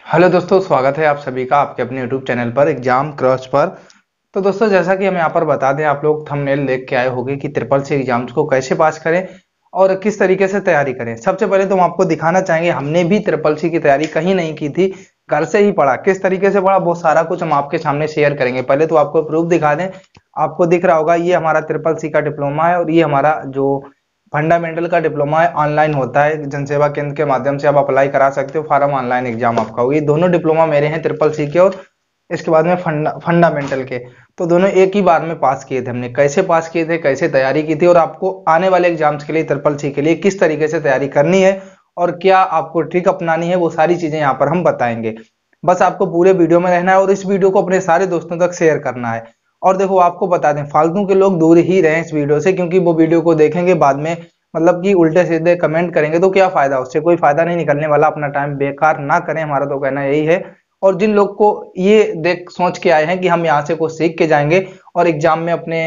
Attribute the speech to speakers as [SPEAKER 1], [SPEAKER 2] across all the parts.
[SPEAKER 1] Hello दोस्तों, स्वागत है आप सभी का आपके अपने यूट्यूब चैनल पर एग्जाम क्रश पर। तो दोस्तों, जैसा कि हम यहाँ पर बता दें, आप लोग थंबनेल देख के आए होंगे कि ट्रिपल सी एग्जाम्स को कैसे पास करें और किस तरीके से तैयारी करें। सबसे पहले तो हम आपको दिखाना चाहेंगे, हमने भी ट्रिपल सी की तैयारी कहीं नहीं की थी, घर से ही पढ़ा। किस तरीके से पढ़ा वो सारा कुछ हम आपके सामने शेयर करेंगे। पहले तो आपको प्रूफ दिखा दें। आपको दिख रहा होगा, ये हमारा ट्रिपल सी का डिप्लोमा है और ये हमारा जो फंडामेंटल का डिप्लोमा है, ऑनलाइन होता है। जनसेवा केंद्र के माध्यम से आप अप्लाई करा सकते हो, फॉर्म ऑनलाइन एग्जाम आपका होगा। ये दोनों डिप्लोमा मेरे हैं, ट्रिपल सी के और इसके बाद में फंडामेंटल के। तो दोनों एक ही बार में पास किए थे हमने। कैसे पास किए थे, कैसे तैयारी की थी और आपको आने वाले एग्जाम्स के लिए ट्रिपल सी के लिए किस तरीके से तैयारी करनी है और क्या आपको ट्रिक अपनानी है, वो सारी चीजें यहाँ पर हम बताएंगे। बस आपको पूरे वीडियो में रहना है और इस वीडियो को अपने सारे दोस्तों तक शेयर करना है। और देखो, आपको बता दें, फालतू के लोग दूर ही रहें इस वीडियो से, क्योंकि वो वीडियो को देखेंगे बाद में मतलब कि उल्टे सीधे कमेंट करेंगे तो क्या फायदा, उससे कोई फायदा नहीं निकलने वाला। अपना टाइम बेकार ना करें, हमारा तो कहना यही है। और जिन लोग को ये देख सोच के आए हैं कि हम यहाँ से कुछ सीख के जाएंगे और एग्जाम में अपने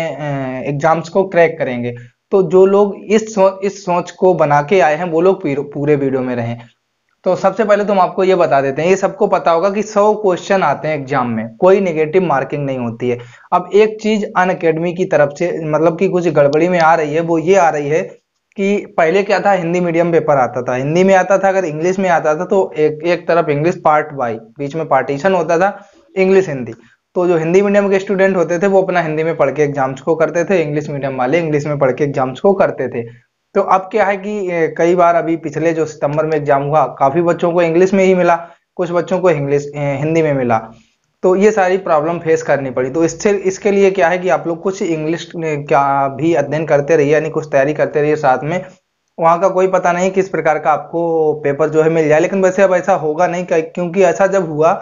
[SPEAKER 1] एग्जाम्स को क्रैक करेंगे, तो जो लोग इस सोच को बना के आए हैं वो लोग पूरे वीडियो में रहें। तो सबसे पहले तो हम आपको ये बता देते हैं, ये सबको पता होगा कि 100 क्वेश्चन आते हैं एग्जाम में, कोई नेगेटिव मार्किंग नहीं होती है। अब एक चीज अनअकैडमी की तरफ से मतलब कि कुछ गड़बड़ी में आ रही है, वो ये आ रही है कि पहले क्या था, हिंदी मीडियम पेपर आता था, हिंदी में आता था। अगर इंग्लिश में आता था तो एक एक तरफ इंग्लिश पार्ट बाई, बीच में पार्टीशन होता था, इंग्लिश हिंदी। तो जो हिंदी मीडियम के स्टूडेंट होते थे वो अपना हिंदी में पढ़ के एग्जाम्स को करते थे, इंग्लिश मीडियम वाले इंग्लिश में पढ़ के एग्जाम्स को करते थे। तो अब क्या है कि कई बार अभी पिछले जो सितंबर में एग्जाम हुआ, काफी बच्चों को इंग्लिश में ही मिला, कुछ बच्चों को इंग्लिश हिंदी में मिला। तो ये सारी प्रॉब्लम फेस करनी पड़ी। तो इससे इसके लिए क्या है कि आप लोग कुछ इंग्लिश का भी अध्ययन करते रहिए, यानी कुछ तैयारी करते रहिए साथ में। वहाँ का कोई पता नहीं किस प्रकार का आपको पेपर जो है मिल जाए, लेकिन वैसे अब ऐसा होगा नहीं, क्योंकि ऐसा जब हुआ,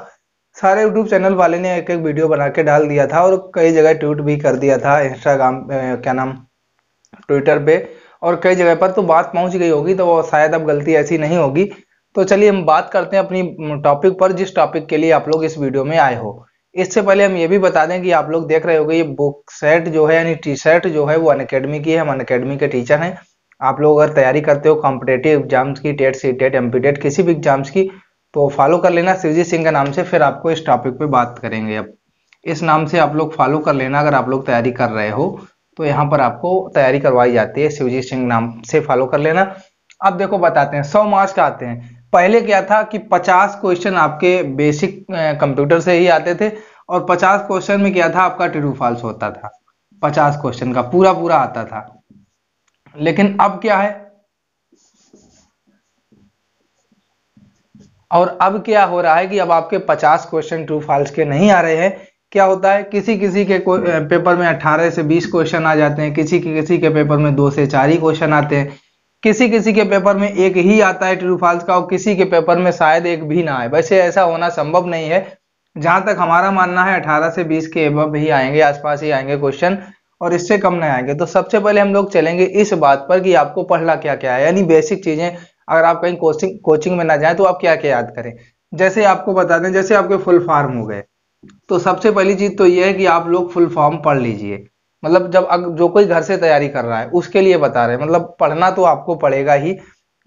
[SPEAKER 1] सारे यूट्यूब चैनल वाले ने एक एक वीडियो बना के डाल दिया था और कई जगह ट्वीट भी कर दिया था, इंस्टाग्राम क्या नाम, ट्विटर पे, और कई जगह पर तो बात पहुंच गई होगी। तो वो शायद अब गलती ऐसी नहीं होगी। तो चलिए हम बात करते हैं अपनी टॉपिक पर, जिस टॉपिक के लिए आप लोग इस वीडियो में आए हो। इससे पहले हम ये भी बता दें कि आप लोग देख रहे होंगे, ये बुक सेट जो है यानी टी शर्ट जो है वो अनअकैडमी की है, हम अनअकैडमी के टीचर हैं। आप लोग अगर तैयारी करते हो कॉम्पिटेटिव एग्जाम्स की, टेट सी टेट एमपीटेट किसी भी एग्जाम्स की, तो फॉलो कर लेना शिवजी सिंह के नाम से। फिर आपको इस टॉपिक पे बात करेंगे। अब इस नाम से आप लोग फॉलो कर लेना अगर आप लोग तैयारी कर रहे हो, तो यहाँ पर आपको तैयारी करवाई जाती है, शिवजी सिंह नाम से फॉलो कर लेना। अब देखो बताते हैं, 100 मार्क्स का आते हैं। पहले क्या था कि 50 क्वेश्चन आपके बेसिक कंप्यूटर से ही आते थे और 50 क्वेश्चन में क्या था, आपका ट्रू फॉल्स होता था। 50 क्वेश्चन का पूरा पूरा आता था। लेकिन अब क्या है, और अब क्या हो रहा है कि अब आपके 50 क्वेश्चन ट्रू फॉल्स के नहीं आ रहे हैं। क्या होता है, किसी किसी के पेपर में 18 से 20 क्वेश्चन आ जाते हैं, किसी के पेपर में 2 से 4 ही क्वेश्चन आते हैं, किसी के पेपर में एक ही आता है ट्रू फॉल्स का और किसी के पेपर में शायद एक भी ना आए। वैसे ऐसा होना संभव नहीं है। जहां तक हमारा मानना है 18 से 20 के एबव ही आएंगे, आसपास ही आएंगे क्वेश्चन, और इससे कम नहीं आएंगे। तो सबसे पहले हम लोग चलेंगे इस बात पर कि आपको पढ़ना क्या क्या है, यानी बेसिक चीजें। अगर आप कहीं कोचिंग में ना जाए तो आप क्या क्या याद करें। जैसे आपको बता दें, जैसे आपके फुल फॉर्म हो गए, तो सबसे पहली चीज तो ये है कि आप लोग फुल फॉर्म पढ़ लीजिए। मतलब जो कोई घर से तैयारी कर रहा है उसके लिए बता रहे हैं, मतलब पढ़ना तो आपको पड़ेगा ही।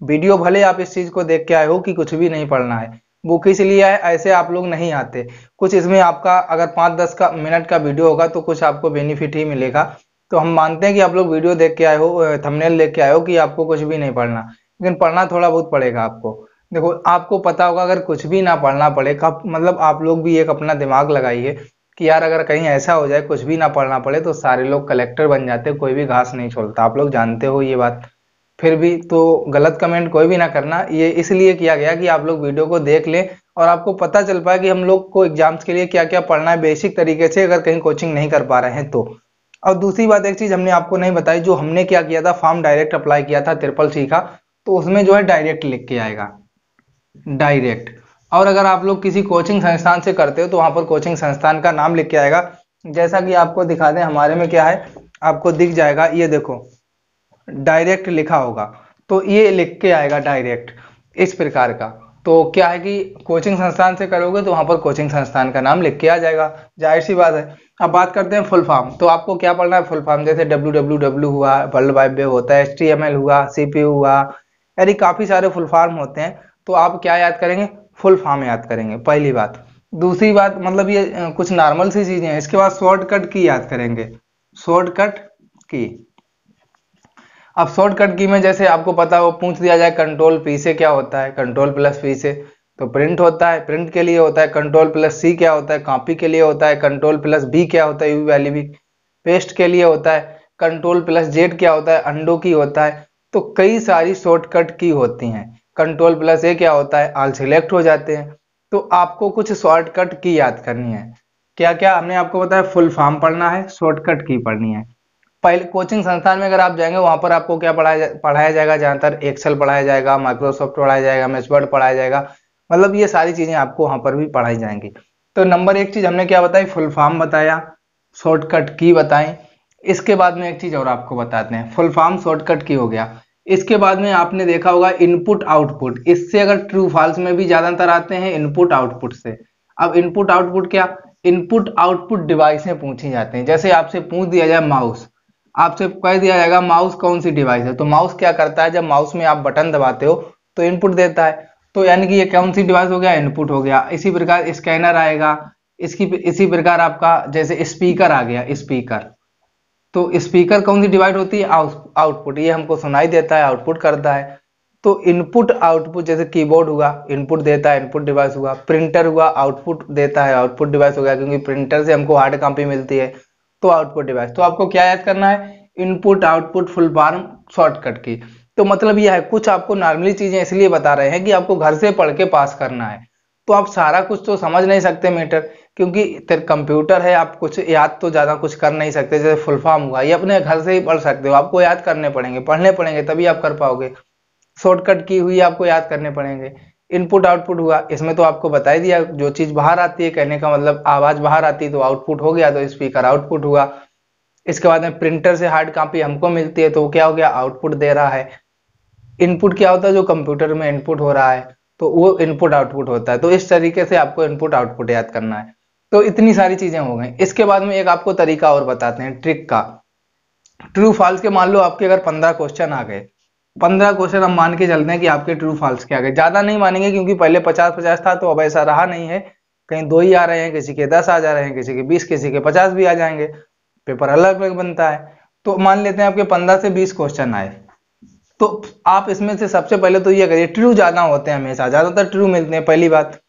[SPEAKER 1] वीडियो भले आप इस चीज को देख के आए हो कि कुछ भी नहीं पढ़ना है, बुक इसलिए है, ऐसे आप लोग नहीं आते। कुछ इसमें आपका अगर 5-10 का मिनट का वीडियो होगा तो कुछ आपको बेनिफिट ही मिलेगा। तो हम मानते हैं कि आप लोग वीडियो देख के आए हो, थंबनेल देख के आए हो, कि आपको कुछ भी नहीं पढ़ना, लेकिन पढ़ना थोड़ा बहुत पड़ेगा आपको। देखो, आपको पता होगा अगर कुछ भी ना पढ़ना पड़े, कब मतलब आप लोग भी एक अपना दिमाग लगाइए कि यार अगर कहीं ऐसा हो जाए कुछ भी ना पढ़ना पड़े तो सारे लोग कलेक्टर बन जाते, कोई भी घास नहीं छोड़ता। आप लोग जानते हो ये बात। फिर भी तो गलत कमेंट कोई भी ना करना। ये इसलिए किया गया कि आप लोग वीडियो को देख लें और आपको पता चल पाए कि हम लोग को एग्जाम्स के लिए क्या क्या पढ़ना है बेसिक तरीके से, अगर कहीं कोचिंग नहीं कर पा रहे हैं तो। और दूसरी बात, एक चीज हमने आपको नहीं बताई, जो हमने क्या किया था, फॉर्म डायरेक्ट अप्लाई किया था ट्रिपल सी का, तो उसमें जो है डायरेक्ट लिख के आएगा, डायरेक्ट। और अगर आप लोग किसी कोचिंग संस्थान से करते हो तो वहां पर कोचिंग संस्थान का नाम लिख के आएगा। जैसा कि आपको दिखा दें, हमारे में क्या है, आपको दिख जाएगा, ये देखो डायरेक्ट लिखा होगा, तो ये लिख के आएगा डायरेक्ट, इस प्रकार का। तो क्या है कि कोचिंग संस्थान से करोगे तो वहां पर कोचिंग संस्थान का नाम लिख के आ जाएगा, जाहिर सी बात है। अब बात करते हैं फुल फॉर्म। तो आपको क्या पढ़ना है, फुल फॉर्म जैसे www हुआ, वर्ल्ड वाइड वेब होता है, HTML हुआ, CPU हुआ, यानी काफी सारे फुल फॉर्म होते हैं। तो आप क्या याद करेंगे, फुल फॉर्म याद करेंगे, पहली बात। दूसरी बात, मतलब ये कुछ नॉर्मल सी चीजें हैं। इसके बाद शॉर्टकट की याद करेंगे, शॉर्टकट की। अब शॉर्टकट की में जैसे आपको पता हो, पूछ दिया जाए कंट्रोल पी से क्या होता है, कंट्रोल प्लस पी से तो प्रिंट होता है, प्रिंट के लिए होता है। कंट्रोल प्लस सी क्या होता है, कॉपी के लिए होता है। कंट्रोल प्लस बी क्या होता है, यूवी वैल्यू भी, पेस्ट के लिए होता है। कंट्रोल प्लस जेड क्या होता है, अंडो की होता है। तो कई सारी शॉर्टकट की होती हैं। कंट्रोल प्लस ए क्या होता है, ऑल सिलेक्ट हो जाते हैं। तो आपको कुछ शॉर्टकट की याद करनी है। क्या क्या हमने आपको बताया, फुल फॉर्म पढ़ना है, शॉर्टकट की पढ़नी है। पहले कोचिंग संस्थान में अगर आप जाएंगे, वहां पर आपको क्या पढ़ाया जाएगा, ज्यादातर एक्सेल पढ़ाया जाएगा, माइक्रोसॉफ्ट पढ़ाया जाएगा, एमएस वर्ड पढ़ाया जाएगा। मतलब ये सारी चीजें आपको वहां पर भी पढ़ाई जाएंगी। तो नंबर एक चीज हमने क्या बताई, फुल फॉर्म बताया, शॉर्टकट की बताई। इसके बाद में एक चीज और आपको बताते हैं, फुल फॉर्म शॉर्टकट की हो गया। इसके बाद में आपने देखा होगा इनपुट आउटपुट। इससे अगर ट्रू फॉल्स में भी ज्यादातर आते हैं इनपुट आउटपुट से। अब इनपुट आउटपुट क्या, इनपुट आउटपुट डिवाइसें पूछी जाती हैं। जैसे आपसे पूछ दिया जाए माउस, आपसे कह दिया जाएगा माउस कौन सी डिवाइस है, तो माउस क्या करता है, जब माउस में आप बटन दबाते हो तो इनपुट देता है। तो यानी कि ये कौन सी डिवाइस हो गया, इनपुट हो गया। इसी प्रकार स्कैनर आएगा, इसी प्रकार आपका जैसे स्पीकर आ गया, स्पीकर। तो स्पीकर कौन सी डिवाइड होती है, आउटपुट। ये हमको सुनाई देता है, आउटपुट करता है। तो इनपुट आउटपुट, जैसे कीबोर्ड हुआ इनपुट देता है, इनपुट डिवाइस हुआ। प्रिंटर हुआ आउटपुट देता है, आउटपुट डिवाइस हो गया, क्योंकि प्रिंटर से हमको हार्ड कॉपी मिलती है, तो आउटपुट डिवाइस। तो आपको क्या याद करना है, input output full form shortcut की। तो मतलब यह है, कुछ आपको नॉर्मली चीजें इसलिए बता रहे हैं कि आपको घर से पढ़ के पास करना है। तो आप सारा कुछ तो समझ नहीं सकते मैटर, क्योंकि कंप्यूटर है, आप कुछ याद तो ज्यादा कुछ कर नहीं सकते। जैसे फुल फॉर्म हुआ, ये अपने घर से ही पढ़ सकते हो, आपको याद करने पड़ेंगे, पढ़ने पड़ेंगे, तभी आप कर पाओगे। शॉर्टकट की हुई आपको याद करने पड़ेंगे। इनपुट आउटपुट हुआ, इसमें तो आपको बता ही दिया, जो चीज बाहर आती है, कहने का मतलब आवाज बाहर आती है तो आउटपुट हो गया, तो स्पीकर आउटपुट हुआ। इसके बाद में प्रिंटर से हार्ड कॉपी हमको मिलती है, तो क्या हो गया, आउटपुट दे रहा है। इनपुट क्या होता है, जो कंप्यूटर में इनपुट हो रहा है, तो वो इनपुट आउटपुट होता है। तो इस तरीके से आपको इनपुट आउटपुट याद करना है। तो इतनी सारी चीजें हो गई। इसके बाद में एक आपको तरीका और बताते हैं, ट्रिक का। ट्रू फॉल्स के मान लो आपके अगर 15 क्वेश्चन आ गए, 15 क्वेश्चन हम मान के चलते हैं कि आपके ट्रू फॉल्स के आ गए। ज्यादा नहीं मानेंगे, क्योंकि पहले 50-50 था, तो अब ऐसा रहा नहीं है। कहीं 2 ही आ रहे हैं, किसी के 10 आ जा रहे हैं, किसी के 20, किसी के 50 भी आ जाएंगे। पेपर अलग अलग बनता है। तो मान लेते हैं आपके 15 से 20 क्वेश्चन आए, तो आप इसमें से सबसे पहले तो ये करिए, ट्रू ज्यादा होते हैं, हमेशा ज्यादातर ट्रू मिलते हैं। पहली बात,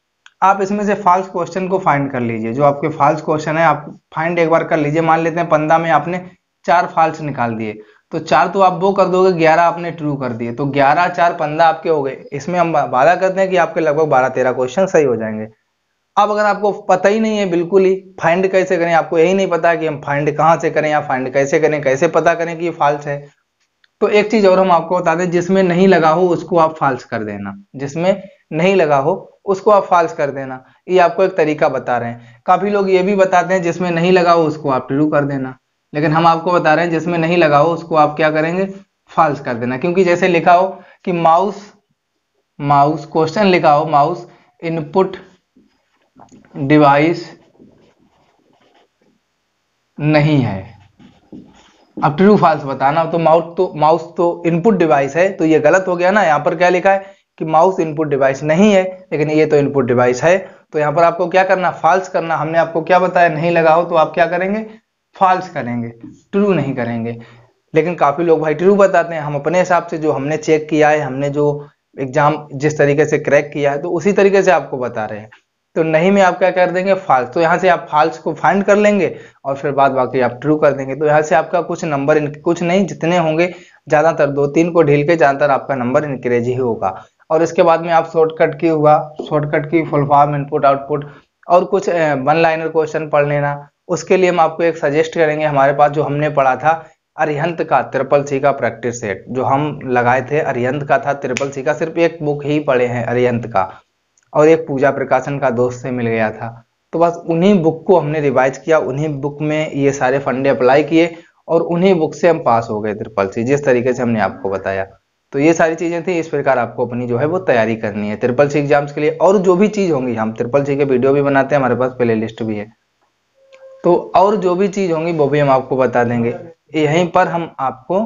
[SPEAKER 1] आप इसमें से फॉल्स क्वेश्चन को फाइंड कर लीजिए। जो आपके फॉल्स क्वेश्चन है, आप फाइंड एक बार कर लीजिए। मान लेते हैं 15 में आपने 4 फॉल्स निकाल दिए, तो 4 तो आप वो कर दोगे, 11 आपने ट्रू कर दिए, तो 11 4 15 आपके हो गए। इसमें हम वादा करते हैं कि आपके लगभग 12-13 क्वेश्चन सही हो जाएंगे। अब अगर आपको पता ही नहीं है बिल्कुल ही, फाइंड कैसे करें, आपको यही नहीं पता कि हम फाइंड कहां से करें या फाइंड कैसे करें, कैसे पता करें कि ये फॉल्स है, तो एक चीज और हम आपको बता दें, जिसमें नहीं लगा हो उसको आप फॉल्स कर देना। जिसमें नहीं लगा हो उसको आप फॉल्स कर देना। ये आपको एक तरीका बता रहे हैं। काफी लोग ये भी बताते हैं जिसमें नहीं लगा हो उसको आप ट्रू कर देना, लेकिन हम आपको बता रहे हैं जिसमें नहीं लगा हो उसको आप क्या करेंगे, फॉल्स कर देना। क्योंकि जैसे लिखा हो कि माउस, माउस क्वेश्चन लिखा हो, माउस इनपुट डिवाइस नहीं है, अब ट्रू फॉल्स बताना। तो माउस तो इनपुट डिवाइस है, तो ये गलत हो गया ना। यहाँ पर क्या लिखा है कि माउस इनपुट डिवाइस नहीं है, लेकिन ये तो इनपुट डिवाइस है। तो यहाँ पर आपको क्या करना, फॉल्स करना। हमने आपको क्या बताया, नहीं लगा हो तो आप क्या करेंगे, फॉल्स करेंगे, ट्रू नहीं करेंगे। लेकिन काफी लोग भाई ट्रू बताते हैं। हम अपने हिसाब से जो हमने चेक किया है, हमने जो एग्जाम जिस तरीके से क्रैक किया है, तो उसी तरीके से आपको बता रहे हैं। तो नहीं में आप क्या कर देंगे, फॉल्स। तो यहाँ से आप फॉल्स को फाइंड कर लेंगे और फिर बाद बाकी आप ट्रू कर देंगे। तो यहाँ से आपका कुछ नंबर, कुछ नहीं जितने होंगे, ज्यादातर 2-3 को ढील के ज्यादातर आपका नंबर इंक्रीज ही होगा। और इसके बाद में आप शॉर्टकट की हुआ, शॉर्टकट की फुल फॉर्म, इनपुट आउटपुट, और कुछ 1 लाइनर क्वेश्चन पढ़ लेना। उसके लिए हम आपको एक सजेस्ट करेंगे, हमारे पास जो हमने पढ़ा था अरिहंत का CCC का प्रैक्टिस सेट जो हम लगाए थे, अरिहंत का था। CCC का सिर्फ एक बुक ही पढ़े हैं अरिहंत का, और एक पूजा प्रकाशन का दोस्त से मिल गया था। तो बस उन्हीं बुक को हमने रिवाइज किया, उन्हीं बुक में ये सारे फंडे अप्लाई किए, और उन्हीं बुक से हम पास हो गए CCC, जिस तरीके से हमने आपको बताया। तो ये सारी चीजें थी। इस प्रकार आपको अपनी जो है वो तैयारी करनी है CCC एग्जाम्स के लिए। और जो भी चीज होंगी, हम CCC के वीडियो भी बनाते हैं, हमारे पास प्ले लिस्ट भी है, तो और जो भी चीज होंगी वो भी हम आपको बता देंगे। यहीं पर हम आपको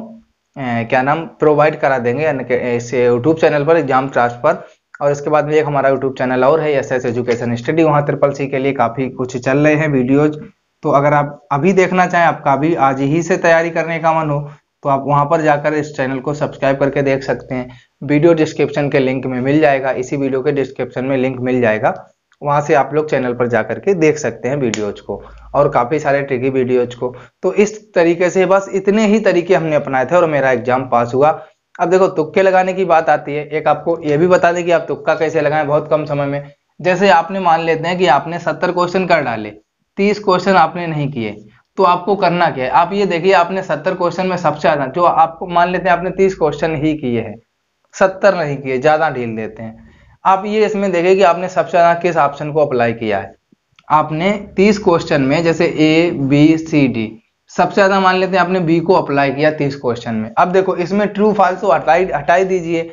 [SPEAKER 1] क्या नाम प्रोवाइड करा देंगे, इस यूट्यूब चैनल पर एग्जाम क्लास पर और इसके बाद में एक हमारा यूट्यूब चैनल और है, एस एस एजुकेशन स्टडी। वहाँ ट्रिपल सी के लिए काफ़ी कुछ चल रहे हैं वीडियोज। तो अगर आप अभी देखना चाहें, आपका अभी आज ही से तैयारी करने का मन हो, तो आप वहाँ पर जाकर इस चैनल को सब्सक्राइब करके देख सकते हैं। वीडियो डिस्क्रिप्शन के लिंक में मिल जाएगा, इसी वीडियो के डिस्क्रिप्शन में लिंक मिल जाएगा, वहाँ से आप लोग चैनल पर जा करके देख सकते हैं वीडियोज को, और काफ़ी सारे ट्रिकी वीडियोज को। तो इस तरीके से बस इतने ही तरीके हमने अपनाए थे और मेरा एग्जाम पास हुआ। अब देखो, तुक्के लगाने की बात आती है, एक आपको ये भी बता दें कि आप तुक्का कैसे लगाएं बहुत कम समय में। जैसे आपने मान लेते हैं कि आपने 70 क्वेश्चन कर डाले, 30 क्वेश्चन आपने नहीं किए, तो आपको करना क्या है? आप ये देखिए, आपने 70 क्वेश्चन में सबसे ज्यादा, जो आपको मान लेते हैं आपने 30 क्वेश्चन ही किए हैं, 70 नहीं किए, ज्यादा ढील देते हैं। आप ये इसमें देखिए कि आपने सबसे ज्यादा किस ऑप्शन को अप्लाई किया है। आपने 30 क्वेश्चन में जैसे ए बी सी डी, सबसे ज्यादा मान लेते हैं आपने बी को अप्लाई किया 30 क्वेश्चन में। अब देखो, इसमें ट्रू फॉल्स तो हटाई दीजिए।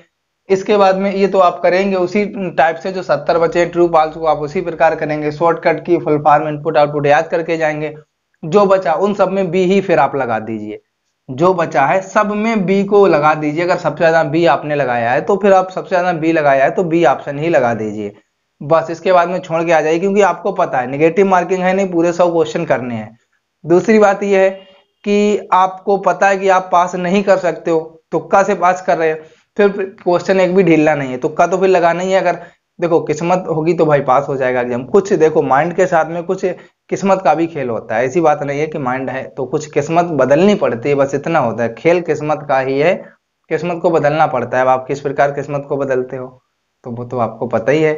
[SPEAKER 1] इसके बाद में ये तो आप करेंगे उसी टाइप से, जो 70 बचे ट्रू फॉल्स को आप उसी प्रकार करेंगे, शॉर्टकट की फुल फॉर्म इनपुट आउटपुट याद करके जाएंगे। जो बचा उन सब में बी ही फिर आप लगा दीजिए, जो बचा है सब में बी को लगा दीजिए। अगर सबसे ज्यादा बी आपने लगाया है तो फिर आप सबसे ज्यादा बी लगाया है तो बी ऑप्शन ही लगा दीजिए बस। इसके बाद में छोड़ के आ जाइए, क्योंकि आपको पता है नेगेटिव मार्किंग है नहीं, पूरे 100 क्वेश्चन करने हैं। दूसरी बात यह है कि आपको पता है कि आप पास नहीं कर सकते हो, तुक्का से पास कर रहे हो, फिर क्वेश्चन एक भी ढीलना नहीं है, तुक्का तो फिर लगाना ही है। अगर देखो किस्मत होगी तो भाई पास हो जाएगा एग्जाम। कुछ देखो माइंड के साथ में कुछ किस्मत का भी खेल होता है, ऐसी बात नहीं है कि माइंड है तो कुछ किस्मत बदलनी पड़ती है, बस इतना होता है। खेल किस्मत का ही है, किस्मत को बदलना पड़ता है। अब आप किस प्रकार किस्मत को बदलते हो तो वो तो आपको पता ही है।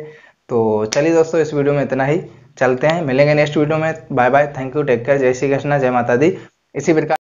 [SPEAKER 1] तो चलिए दोस्तों, इस वीडियो में इतना ही, चलते हैं, मिलेंगे नेक्स्ट वीडियो में। Bye bye, thank you, take care, जय श्री कृष्णा, जय माता दी। इसी प्रकार